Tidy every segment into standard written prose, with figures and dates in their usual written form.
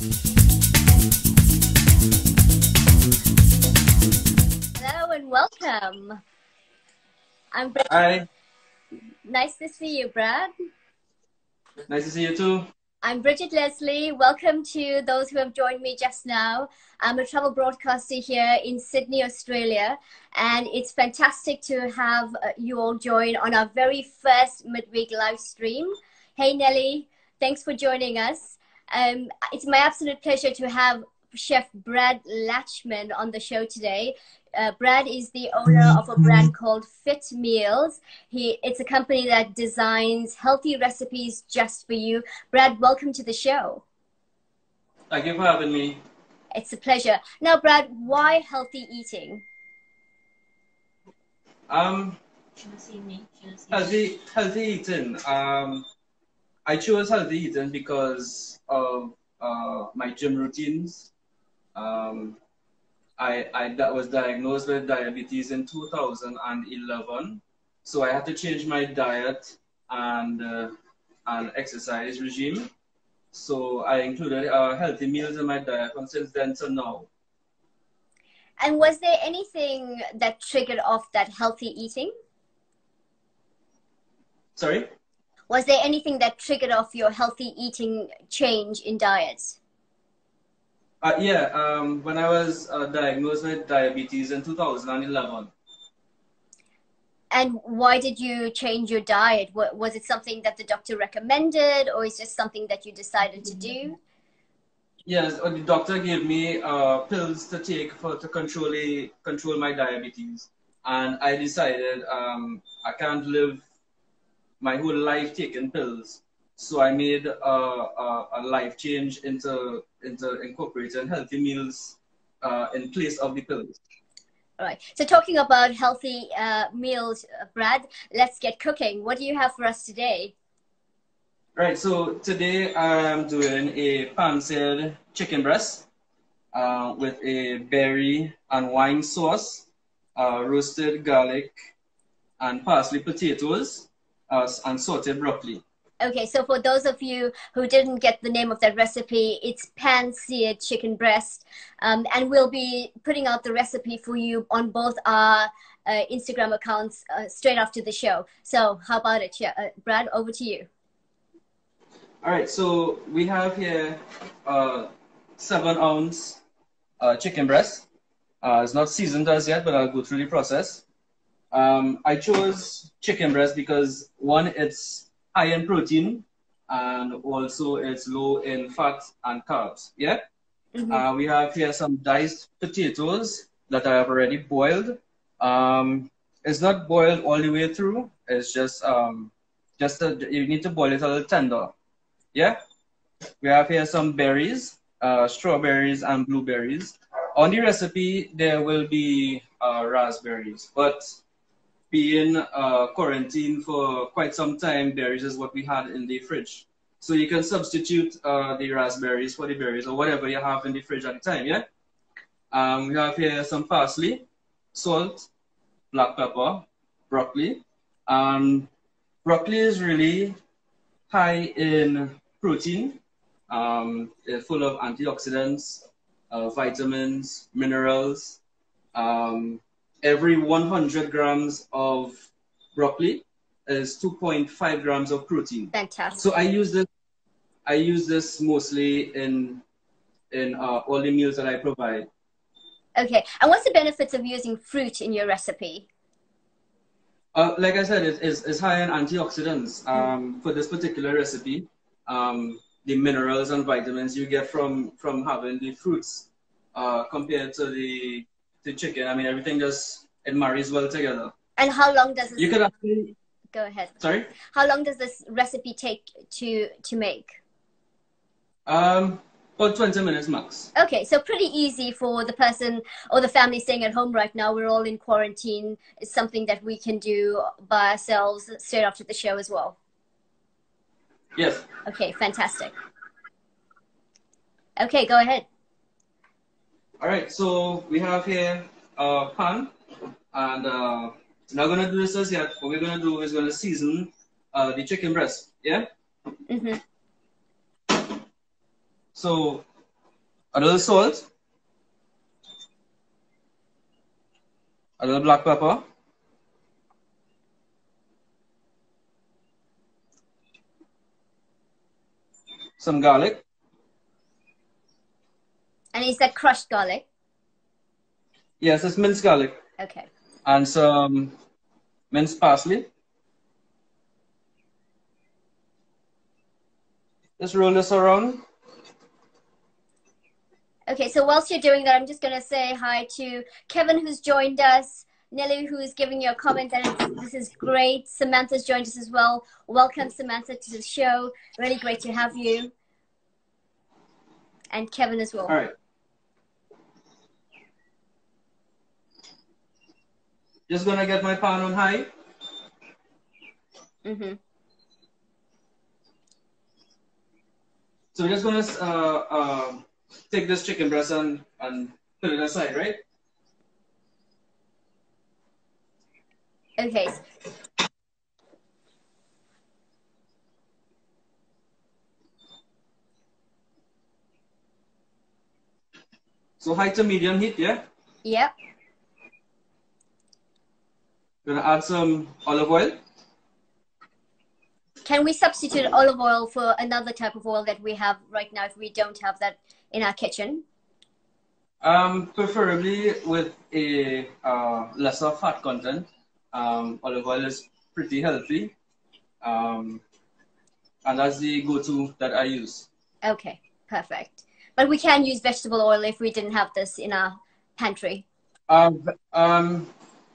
Hello and welcome. I'm Bridget. Hi, Nice to see you, Brad. nice to see you too. I'm Bridget Leslie. Welcome to those who have joined me just now. I'm a travel broadcaster here in Sydney, Australia, and it's fantastic to have you all join on our very first midweek live stream. Hey, Nelly, thanks for joining us. It's my absolute pleasure to have Chef Brad Latchman on the show today. Brad is the owner of a brand called Fit Meals. It's a company that designs healthy recipes just for you. Brad, welcome to the show. Thank you for having me. It's a pleasure. Now, Brad, why healthy eating? Healthy eating. I chose healthy eating because of my gym routines. I was diagnosed with diabetes in 2011, so I had to change my diet and exercise regime. So I included healthy meals in my diet from since then to now. And was there anything that triggered off that healthy eating? Sorry? Was there anything that triggered off your healthy eating change in diet? When I was diagnosed with diabetes in 2011. And why did you change your diet? Was it something that the doctor recommended, or is it just something that you decided to do? Yes, the doctor gave me pills to take to control my diabetes, and I decided I can't live my whole life taking pills. So I made a life change into incorporating healthy meals in place of the pills. All right. So talking about healthy meals, Brad, let's get cooking. What do you have for us today? Right. So today I'm doing a pan-seared chicken breast with a berry and wine sauce, roasted garlic and parsley potatoes, and sauteed broccoli. Okay, so for those of you who didn't get the name of that recipe, it's pan-seared chicken breast. And we'll be putting out the recipe for you on both our Instagram accounts straight after the show. So how about it? Brad, over to you. All right, so we have here 7-ounce chicken breast. It's not seasoned as yet, but I'll go through the process. I chose chicken breast because one, it's high in protein, and also it's low in fat and carbs. Yeah. Mm-hmm. We have here some diced potatoes that I have already boiled. It's not boiled all the way through. It's just you need to boil it a little tender. Yeah. We have here some berries, strawberries and blueberries. On the recipe, there will be raspberries, but being quarantined for quite some time, berries is what we had in the fridge. So you can substitute the raspberries for the berries or whatever you have in the fridge at the time, yeah? We have here some parsley, salt, black pepper, broccoli. Broccoli is really high in protein, full of antioxidants, vitamins, minerals. Every 100 grams of broccoli is 2.5 grams of protein. Fantastic. So I use this mostly in all the meals that I provide. Okay, and what's the benefits of using fruit in your recipe? Like I said, it's high in antioxidants. For this particular recipe, the minerals and vitamins you get from having the fruits compared to the chicken. I mean, everything it marries well together. And how long does this... You could actually... Go ahead. Sorry? How long does this recipe take to make? About 20 minutes max. Okay, so pretty easy for the person or the family staying at home right now. We're all in quarantine. It's something that we can do by ourselves straight after the show as well. Yes. Okay, fantastic. Okay, go ahead. All right, so we have here a pan, and we're not going to do this as yet. What we're going to do is going to season the chicken breast, yeah? Mm-hmm. So a little salt, a little black pepper, some garlic. And is that crushed garlic? Yes, it's minced garlic. Okay. And some minced parsley. Just roll this around. Okay, so whilst you're doing that, I'm just going to say hi to Kevin, who's joined us, Nelly, who's giving you a comment that this is great. Samantha's joined us as well. Welcome, Samantha, to the show. Really great to have you. And Kevin as well. All right. Just going to get my pan on high. Mm-hmm. So we're just going to take this chicken breast and put it aside, right? Okay. So high to medium heat, yeah? Yep. Gonna add some olive oil. Can we substitute olive oil for another type of oil that we have right now if we don't have that in our kitchen? Preferably with a lesser fat content. Olive oil is pretty healthy. And that's the go-to that I use. Okay, perfect. But we can use vegetable oil if we didn't have this in our pantry.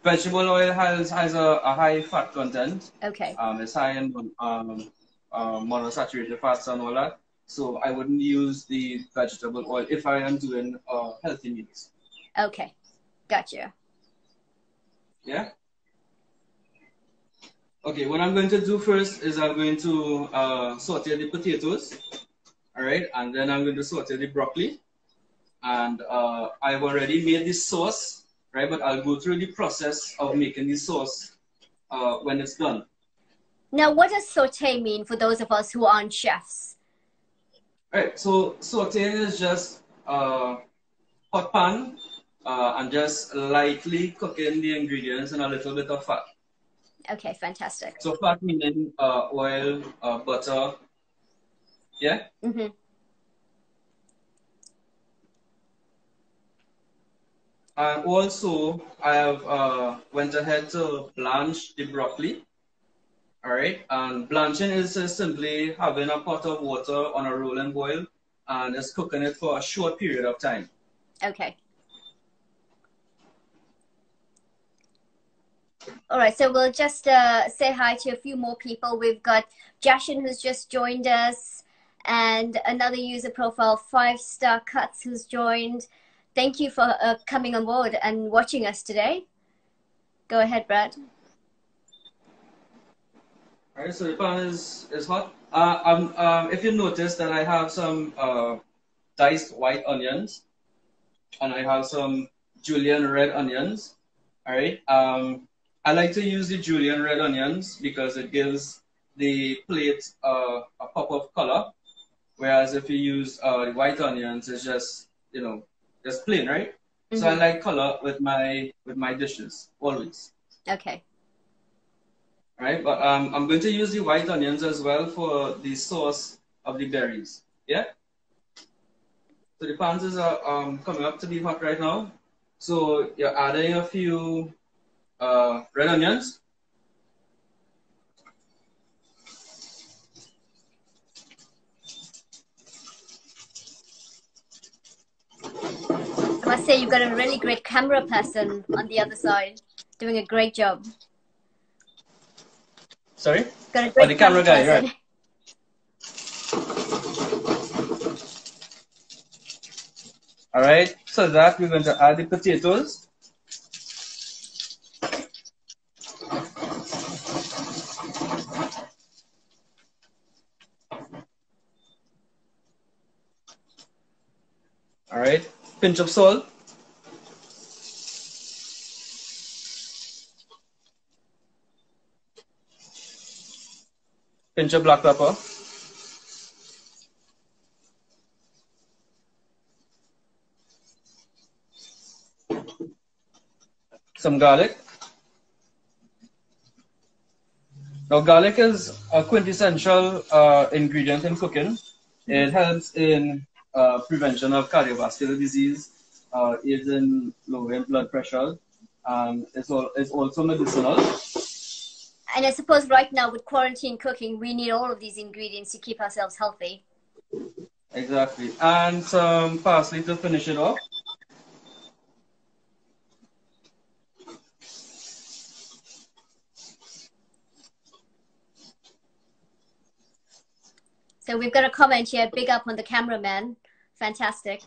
Vegetable oil has a high fat content. Okay. It's high in monounsaturated fats and all that. So I wouldn't use the vegetable oil if I am doing healthy meals. Okay, gotcha. Yeah? Okay, what I'm going to do first is I'm going to saute the potatoes. All right, and then I'm going to saute the broccoli. And I've already made this sauce, right? But I'll go through the process of making the sauce when it's done. Now, what does saute mean for those of us who aren't chefs? All right, so sauteing is just hot pan and just lightly cooking the ingredients in a little bit of fat. Okay, fantastic. So fat meaning oil, butter, yeah? Mm-hmm. And also, I have went ahead to blanch the broccoli. All right, and blanching is simply having a pot of water on a rolling boil and just cooking it for a short period of time. Okay. All right, so we'll just say hi to a few more people. We've got Jashin, who's just joined us, and another user profile, 5-Star Cuts, who's joined. Thank you for coming on board and watching us today. Go ahead, Brad. All right, so the pan is hot. If you notice that I have some diced white onions and I have some julienne red onions. All right. I like to use the julienne red onions because it gives the plate a pop of color. Whereas if you use the white onions, it's just, just plain, right? Mm-hmm. So I like color with my dishes always. Okay. All right, but I'm going to use the white onions as well for the sauce of the berries. Yeah. So the pans is coming up to be hot right now. So you're adding a few red onions. I must say you've got a really great camera person on the other side, doing a great job. Sorry? Got a great the camera guy, person. right? All right, so that we're going to add the potatoes. All right, pinch of salt. Pinch of black pepper. some garlic. Now, garlic is a quintessential ingredient in cooking. It helps in prevention of cardiovascular disease, aids in lowering blood pressure. It's also medicinal. And I suppose right now with quarantine cooking, we need all of these ingredients to keep ourselves healthy. Exactly. And some parsley to finish it off. So we've got a comment here. Big up on the cameraman. Fantastic.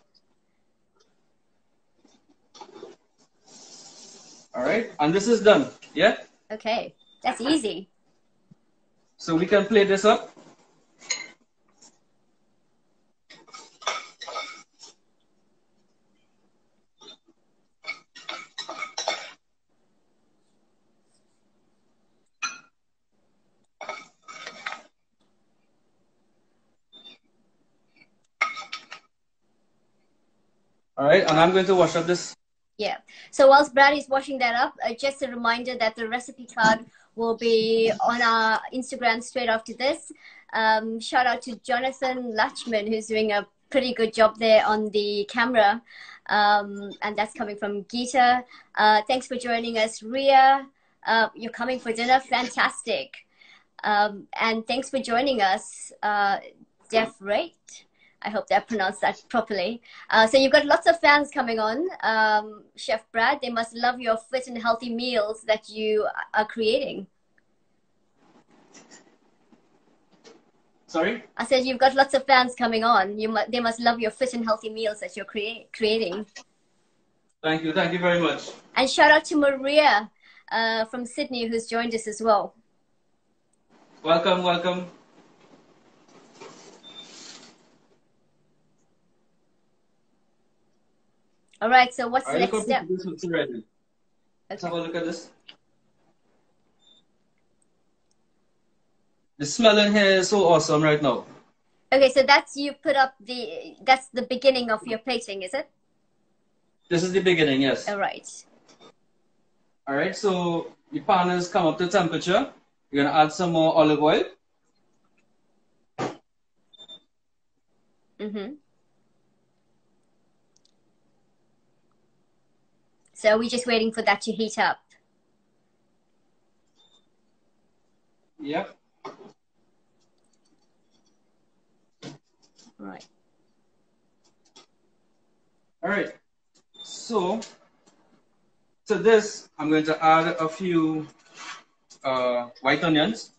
All right. And this is done. Yeah? Okay. That's easy. So we can plate this up. All right. And I'm going to wash up this. Yeah. So whilst Brad is washing that up, just a reminder that the recipe card will be on our Instagram straight after this. Shout out to Jonathan Lachman, who's doing a pretty good job there on the camera. And that's coming from Geeta. Thanks for joining us, Ria. You're coming for dinner. Fantastic. And thanks for joining us, Def Rate. I hope I pronounced that properly. So you've got lots of fans coming on, Chef Brad. They must love your fit and healthy meals that you are creating. Sorry? I said you've got lots of fans coming on. They must love your fit and healthy meals that you're creating. Thank you. Thank you very much. And shout out to Maria from Sydney, who's joined us as well. Welcome, welcome. All right, so what's the next step? This looks ready. Okay. Let's have a look at this. The smell in here is so awesome right now. Okay, so that's that's the beginning of your plating, is it? This is the beginning, yes. All right. All right, so the pan has come up to temperature. You're gonna add some more olive oil. Mm-hmm. So we're just waiting for that to heat up. Yep. Right. All right. So to this, I'm going to add a few white onions.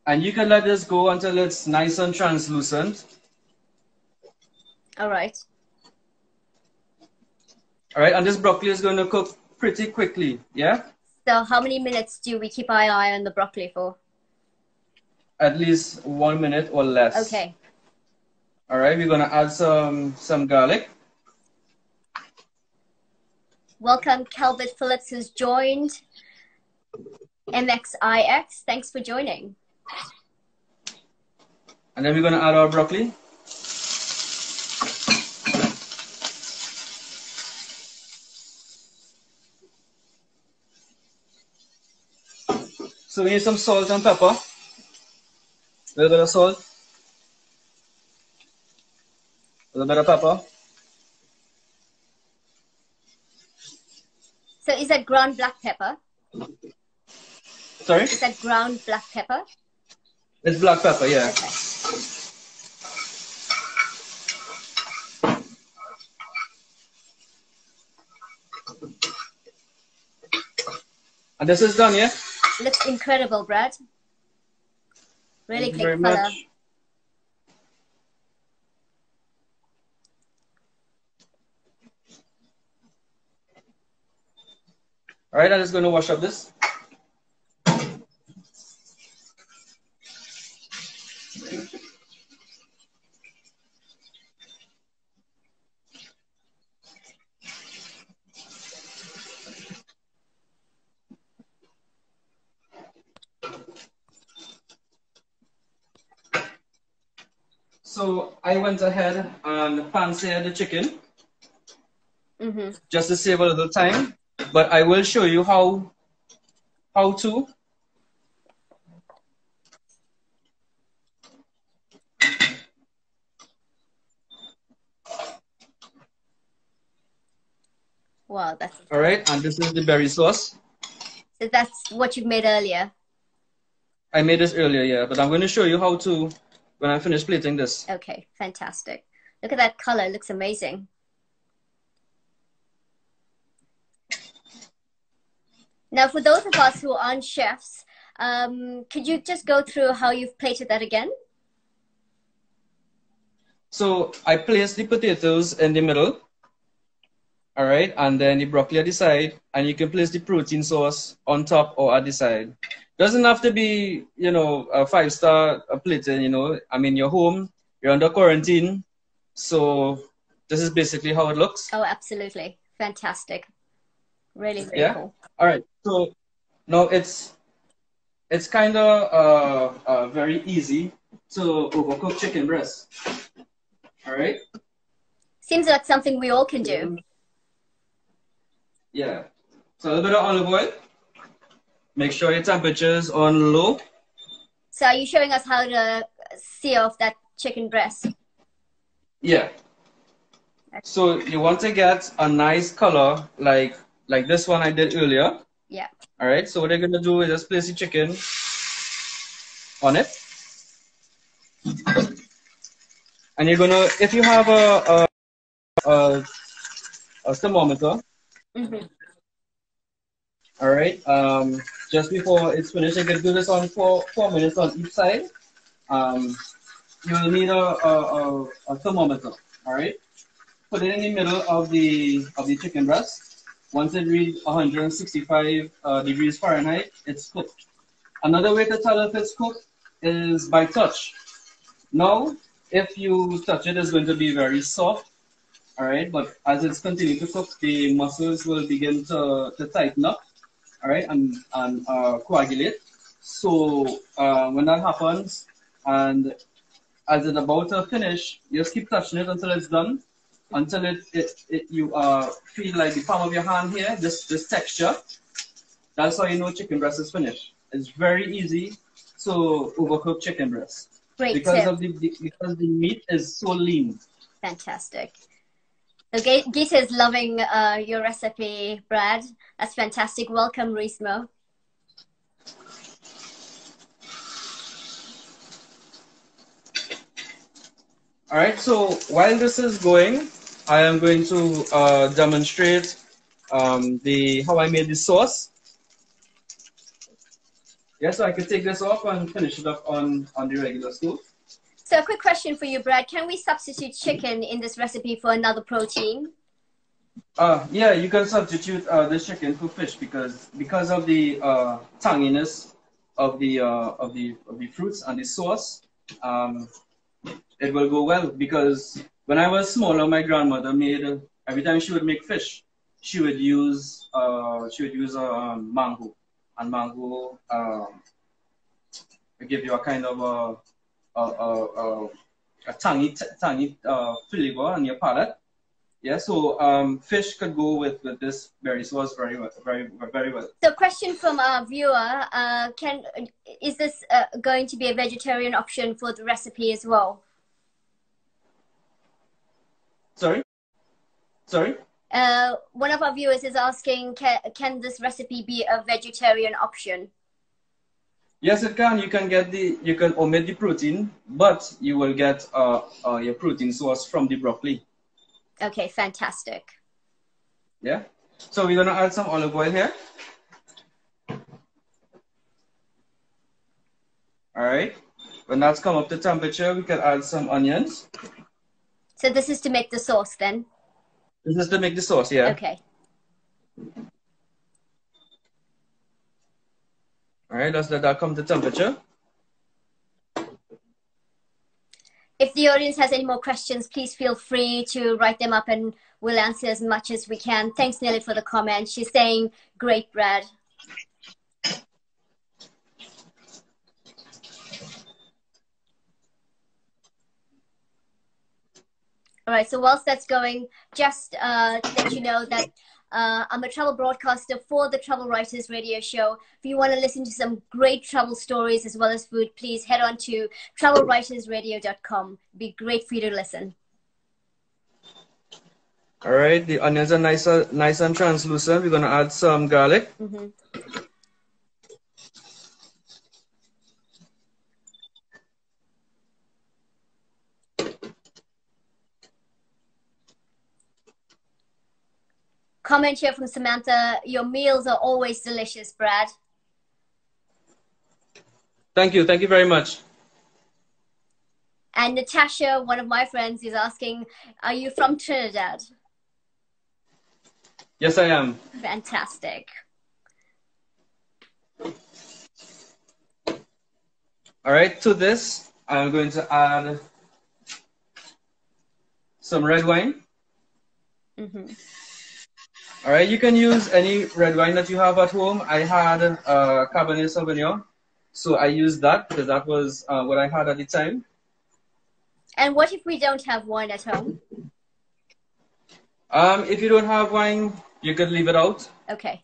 And you can let this go until it's nice and translucent. All right. All right, and this broccoli is going to cook pretty quickly, yeah? So how many minutes do we keep our eye on the broccoli for? At least 1 minute or less. Okay. All right, we're going to add some garlic. Welcome, Calvert Phillips, who's joined. MXIX, thanks for joining. And then we're going to add our broccoli. So we need some salt and pepper. A little bit of salt. A little bit of pepper. So is that ground black pepper? Sorry? Is that ground black pepper? It's black pepper, yeah. Okay. And this is done, yeah? Looks incredible, Brad. Really Thank you very great color. much. All right, I'm just going to wash up this. So I went ahead and pan seared the chicken just to save a little time. But I will show you how to. Wow, that's All right, and this is the berry sauce. so that's what you made earlier. I made this earlier, yeah, but I'm going to show you how to when I finish plating this. Okay, fantastic. Look at that color, it looks amazing. Now, for those of us who aren't chefs, could you just go through how you've plated that again? So I place the potatoes in the middle, all right, and then the broccoli at the side, and you can place the protein sauce on top or at the side. Doesn't have to be, you know, a 5-star plating, you know. I mean, you're home, you're under quarantine, so this is basically how it looks. Oh, absolutely. Fantastic. Really, really cool. All right, so now it's kind of very easy to overcook chicken breast. All right. Seems like something we all can do. Yeah. So a little bit of olive oil. Make sure your temperature is on low. So are you showing us how to sear off that chicken breast? Yeah. So you want to get a nice color like this one I did earlier. Yeah. All right. So what you're gonna do is just place the chicken on it, and you're gonna, if you have a thermometer. All right. Just before it's finished, you can do this on 4 minutes on each side. You will need a thermometer. All right. Put it in the middle of the chicken breast. Once it reaches 165 degrees Fahrenheit, it's cooked. Another way to tell if it's cooked is by touch. Now, if you touch it, it's going to be very soft. All right, but as it's continuing to cook, the muscles will begin to tighten up. All right, and coagulate. So when that happens, and as it's about to finish, you just keep touching it until it's done, until you feel like the palm of your hand here, this texture. That's how you know chicken breast is finished. It's very easy to overcook chicken breast. Great because tip. because the meat is so lean. Fantastic. So Gita is loving your recipe, Brad. That's fantastic. Welcome, Rismo. All right, so while this is going, I am going to demonstrate how I made the sauce. Yeah, so I can take this off and finish it up on the regular stove. So a quick question for you, Brad. Can we substitute chicken in this recipe for another protein? Yeah, you can substitute this chicken for fish because of the tanginess of the fruits and the sauce. It will go well, because when I was smaller, my grandmother made, every time she would make fish, she would use mango, and mango will give you a kind of a tangy flavor on your palate. Yeah, so fish could go with this berry sauce very well, very well. So, question from our viewer: is this going to be a vegetarian option for the recipe as well? Sorry. One of our viewers is asking, can this recipe be a vegetarian option? Yes, it can. You can omit the protein, but you will get your protein source from the broccoli. Okay, fantastic. Yeah. So we're gonna add some olive oil here. All right. When that's come up to temperature, we can add some onions. So this is to make the sauce then? This is to make the sauce, yeah. Okay. All right, let's let that come to temperature. If the audience has any more questions, please feel free to write them up and we'll answer as much as we can. Thanks, Nelly, for the comment. She's saying, great, Brad. All right. So whilst that's going, just to let you know that I'm a travel broadcaster for the Travel Writers Radio Show. If you want to listen to some great travel stories as well as food, please head on to travelwritersradio.com. Be great for you to listen. All right, the onions are nice and translucent. We're gonna add some garlic. Mm-hmm. Comment here from Samantha. Your meals are always delicious, Brad. Thank you very much. And Natasha, one of my friends, is asking, are you from Trinidad? Yes, I am. Fantastic. All right, to this, I'm going to add some red wine. Mm-hmm. All right, you can use any red wine that you have at home. I had Cabernet Sauvignon, so I used that because that was what I had at the time. And what if we don't have wine at home? If you don't have wine, you could leave it out. Okay.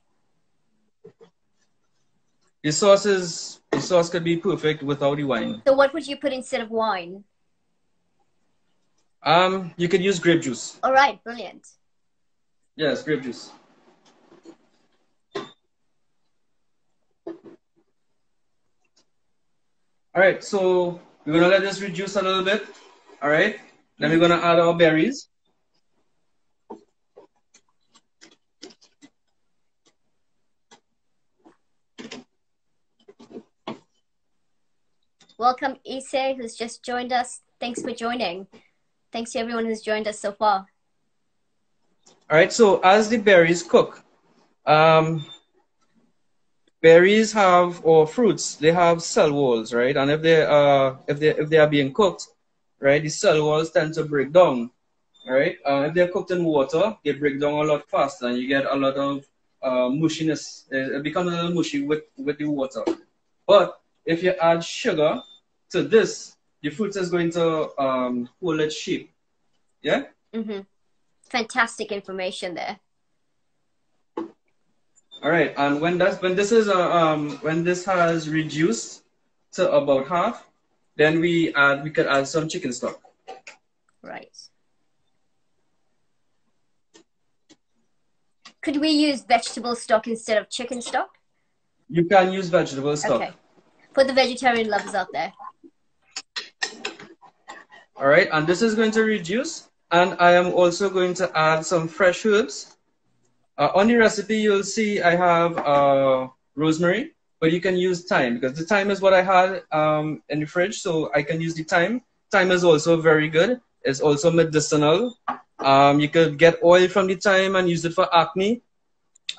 The sauce could be perfect without the wine. So what would you put instead of wine? You could use grape juice. All right, brilliant. Yes, grape juice. All right, so we're gonna let this reduce a little bit. All right, then we're gonna add our berries. Welcome, Issei, who's just joined us. Thanks for joining. Thanks to everyone who's joined us so far. All right, so as the berries cook, berries have, or fruits, they have cell walls, right? And if they are being cooked, right, the cell walls tend to break down, right? If they're cooked in water, they break down a lot faster, and you get a lot of mushiness. It becomes a little mushy with the water. But if you add sugar to this, the fruit is going to hold its shape. Yeah. Mm-hmm. Fantastic information there. All right, and when this has reduced to about half, then we could add some chicken stock. Right. Could we use vegetable stock instead of chicken stock? You can use vegetable stock. Okay. For the vegetarian lovers out there. All right, and this is going to reduce, and I am also going to add some fresh herbs. On the recipe, you'll see I have rosemary, but you can use thyme because the thyme is what I had in the fridge, so I can use the thyme. Thyme is also very good. It's also medicinal. You could get oil from the thyme and use it for acne.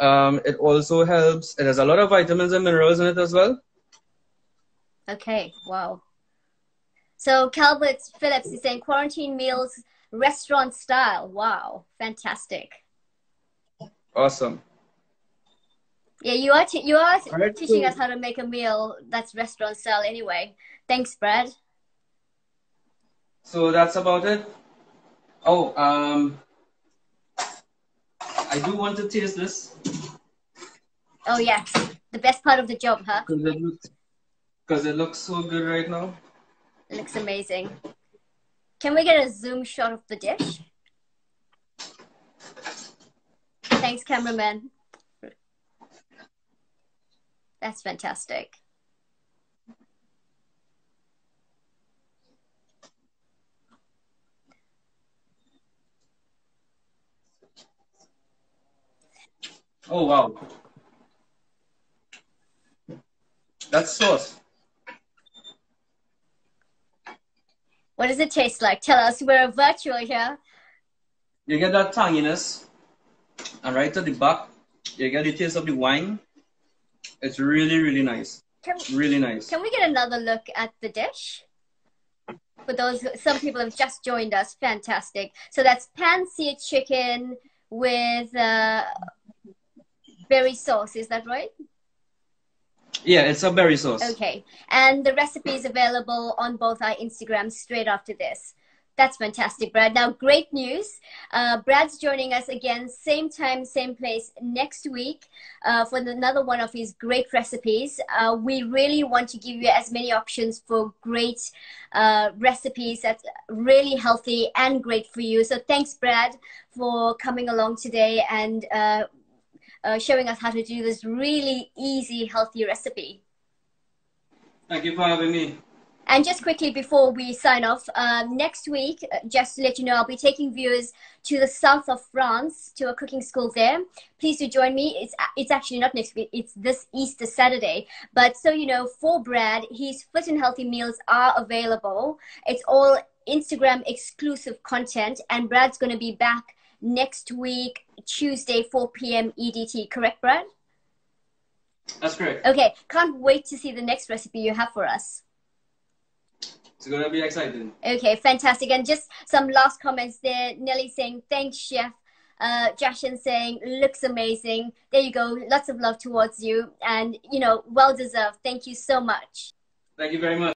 It also helps. It has a lot of vitamins and minerals in it as well. Okay, wow. So Calvert Phillips is saying quarantine meals, restaurant style. Wow, fantastic. Awesome. Yeah, you are right, teaching us how to make a meal that's restaurant style anyway. Thanks, Brad. So that's about it. Oh, I do want to taste this. Oh yes, the best part of the job, huh? Because it looks so good right now. It looks amazing. Can we get a zoom shot of the dish? Thanks, cameraman. That's fantastic. Oh, wow. That's sauce. What does it taste like? Tell us. We're virtual here. You get that tanginess, and right at the back, you get the taste of the wine. It's really, really nice. Really nice. Can we get another look at the dish? For those, some people have just joined us. Fantastic. So that's pan seared chicken with berry sauce. Is that right? Yeah, it's a berry sauce. Okay. And the recipe is available on both our Instagrams straight after this. That's fantastic, Brad. Now, great news. Brad's joining us again, same time, same place next week for another one of his great recipes. We really want to give you as many options for great recipes that's really healthy and great for you. So thanks, Brad, for coming along today and showing us how to do this really easy, healthy recipe. Thank you for having me. And just quickly before we sign off, next week, just to let you know, I'll be taking viewers to the south of France to a cooking school there. Please do join me. It's actually not next week. It's this Easter Saturday. But so you know, for Brad, his fit and healthy meals are available. It's all Instagram exclusive content. And Brad's going to be back next week, Tuesday, 4 p.m. EDT. Correct, Brad? That's correct. Okay. Can't wait to see the next recipe you have for us. It's going to be exciting. Okay, fantastic. And just some last comments there. Nelly saying, thanks, Chef. Jashan saying, looks amazing. There you go. Lots of love towards you. And, you know, well deserved. Thank you so much. Thank you very much.